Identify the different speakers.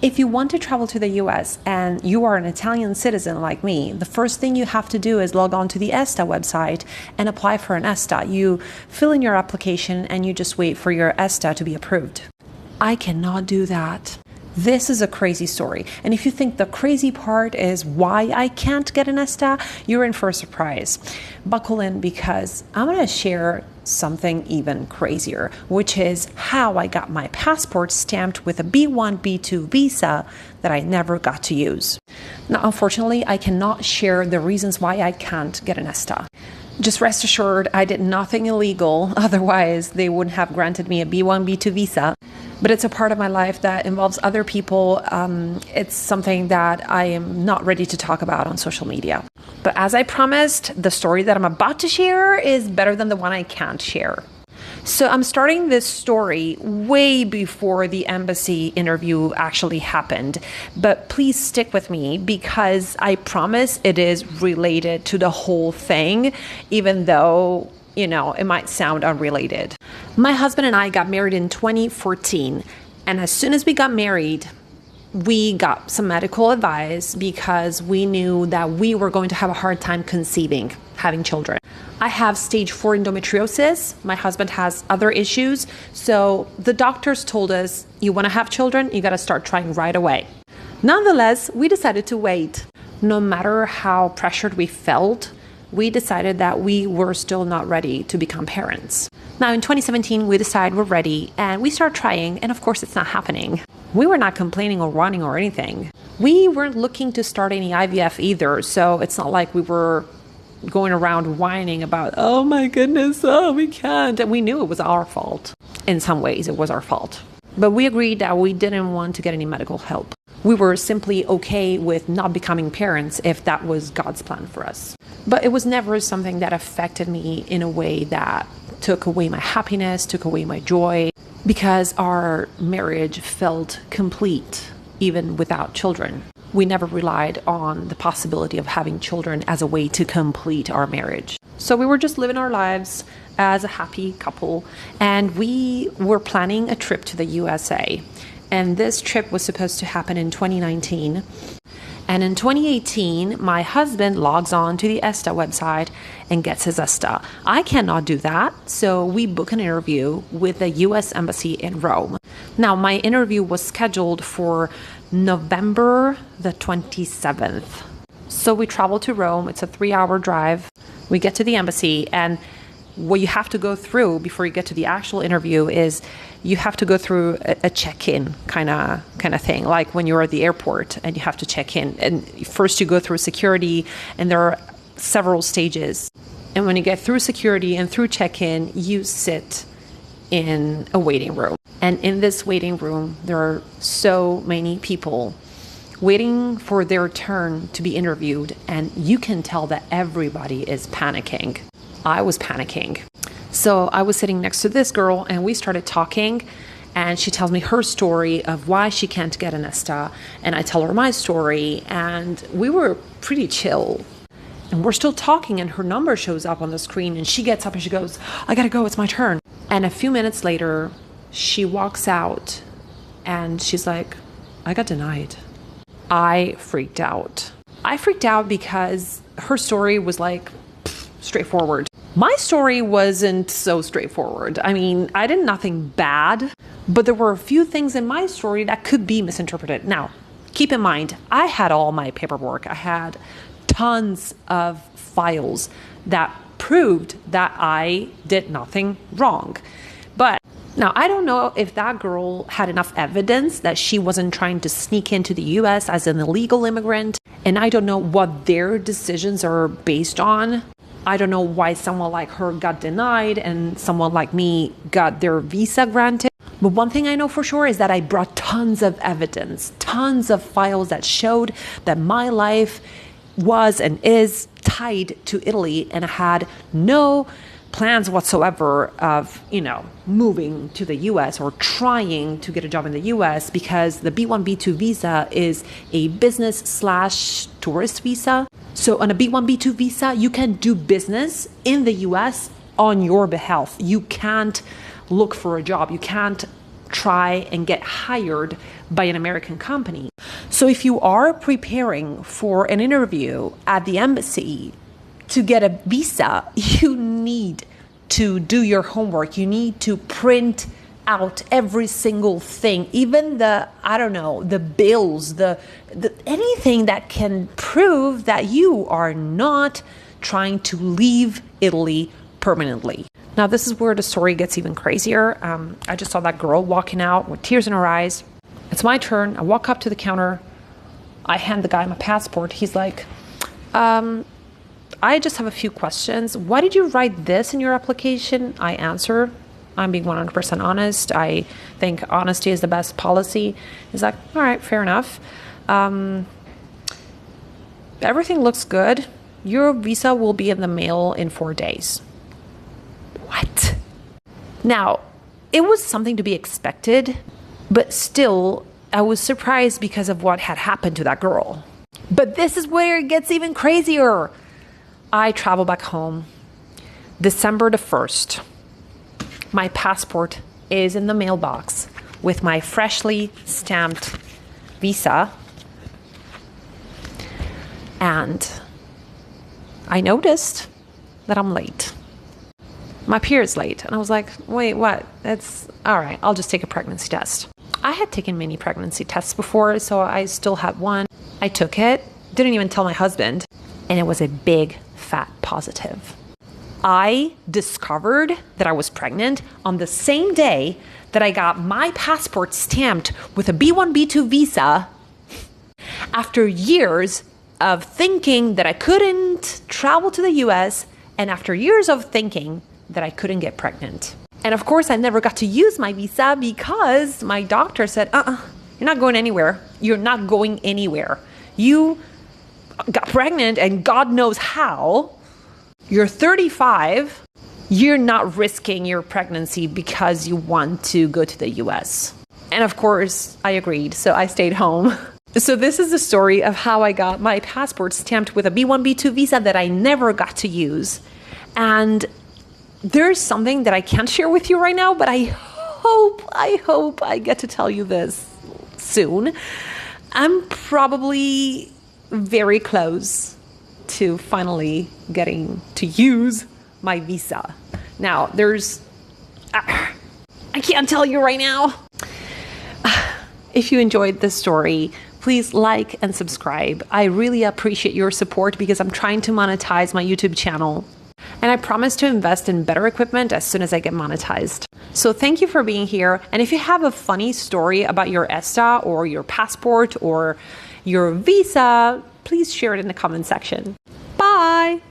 Speaker 1: If you want to travel to the US and you are an Italian citizen like me, the first thing you have to do is log on to the ESTA website and apply for an ESTA. You fill in your application and you just wait for your ESTA to be approved. I cannot do that. This is a crazy story. And if you think the crazy part is why I can't get an ESTA, you're in for a surprise. Buckle in, because I'm going to share something even crazier, which is how I got my passport stamped with a B1, B2 visa that I never got to use. Now, unfortunately, I cannot share the reasons why I can't get an ESTA. Just rest assured, I did nothing illegal. Otherwise, they wouldn't have granted me a B1, B2 visa. But it's a part of my life that involves other people. It's something that I am not ready to talk about on social media. But as I promised, the story that I'm about to share is better than the one I can't share. So I'm starting this story way before the embassy interview actually happened. But please stick with me, because I promise it is related to the whole thing, even though, it might sound unrelated. My husband and I got married in 2014. And as soon as we got married, we got some medical advice because we knew that we were going to have a hard time having children. I have stage 4 endometriosis. My husband has other issues. So the doctors told us, you want to have children, you got to start trying right away. Nonetheless, we decided to wait. No matter how pressured we felt, we decided that we were still not ready to become parents. Now in 2017, we decided we're ready and we start trying, and of course it's not happening. We were not complaining or running or anything. We weren't looking to start any IVF either, so it's not like we were going around whining about, oh my goodness, we can't. And we knew it was our fault. In some ways, it was our fault. But we agreed that we didn't want to get any medical help. We were simply okay with not becoming parents if that was God's plan for us. But it was never something that affected me in a way that took away my happiness, took away my joy, because our marriage felt complete even without children. We never relied on the possibility of having children as a way to complete our marriage. So we were just living our lives as a happy couple, and we were planning a trip to the USA. And this trip was supposed to happen in 2019. And in 2018, my husband logs on to the ESTA website and gets his ESTA. I cannot do that, so we book an interview with the US Embassy in Rome. Now, my interview was scheduled for November the 27th. So we travel to Rome. It's a 3-hour drive. We get to the embassy, and what you have to go through before you get to the actual interview is you have to go through a check-in kind of thing, like when you're at the airport and you have to check in. And first you go through security, and there are several stages. And when you get through security and through check-in, you sit in a waiting room. And in this waiting room, there are so many people waiting for their turn to be interviewed. And you can tell that everybody is panicking. I was panicking. So I was sitting next to this girl and we started talking, and she tells me her story of why she can't get an ESTA, and I tell her my story, and we were pretty chill. And we're still talking, and her number shows up on the screen, and she gets up and she goes, I gotta go, it's my turn. And a few minutes later, she walks out and she's like, I got denied. I freaked out. I freaked out because her story was like straightforward. My story wasn't so straightforward. I mean, I did nothing bad, but there were a few things in my story that could be misinterpreted. Now, keep in mind, I had all my paperwork. I had tons of files that proved that I did nothing wrong. But now, I don't know if that girl had enough evidence that she wasn't trying to sneak into the US as an illegal immigrant, and I don't know what their decisions are based on. I don't know why someone like her got denied and someone like me got their visa granted. But one thing I know for sure is that I brought tons of evidence, tons of files that showed that my life was and is tied to Italy, and I had no plans whatsoever of, moving to the US or trying to get a job in the US, because the B1, B2 visa is a business/tourist visa. So on a B1, B2 visa, you can do business in the US on your behalf. You can't look for a job. You can't try and get hired by an American company. So if you are preparing for an interview at the embassy to get a visa, you need to do your homework. You need to print out every single thing, even the bills, the anything that can prove that you are not trying to leave Italy permanently. Now, this is where the story gets even crazier. I just saw that girl walking out with tears in her eyes. It's my turn. I walk up to the counter. I hand the guy my passport. He's like, I just have a few questions. Why did you write this in your application? I answer, I'm being 100% honest. I think honesty is the best policy. He's like, all right, fair enough. Everything looks good. Your visa will be in the mail in 4 days. What? Now, it was something to be expected, but still, I was surprised because of what had happened to that girl. But this is where it gets even crazier. I travel back home. December the 1st. My passport is in the mailbox with my freshly stamped visa. And I noticed that I'm late. My period's late. And I was like, wait, what? That's all right. I'll just take a pregnancy test. I had taken many pregnancy tests before, so I still had one. I took it, didn't even tell my husband, and it was a big fat positive. I discovered that I was pregnant on the same day that I got my passport stamped with a B1, B2 visa after years of thinking that I couldn't travel to the US and after years of thinking that I couldn't get pregnant. And of course, I never got to use my visa because my doctor said, you're not going anywhere. You're not going anywhere. You got pregnant and God knows how. You're 35. You're not risking your pregnancy because you want to go to the US. And of course, I agreed. So I stayed home. So this is the story of how I got my passport stamped with a B1, B2 visa that I never got to use. And there's something that I can't share with you right now, but I hope I get to tell you this soon. I'm probably very close to finally getting to use my visa. Now, I can't tell you right now. If you enjoyed this story, please like and subscribe. I really appreciate your support because I'm trying to monetize my YouTube channel. And I promise to invest in better equipment as soon as I get monetized. So thank you for being here. And if you have a funny story about your ESTA or your passport or your visa, please share it in the comment section. Bye.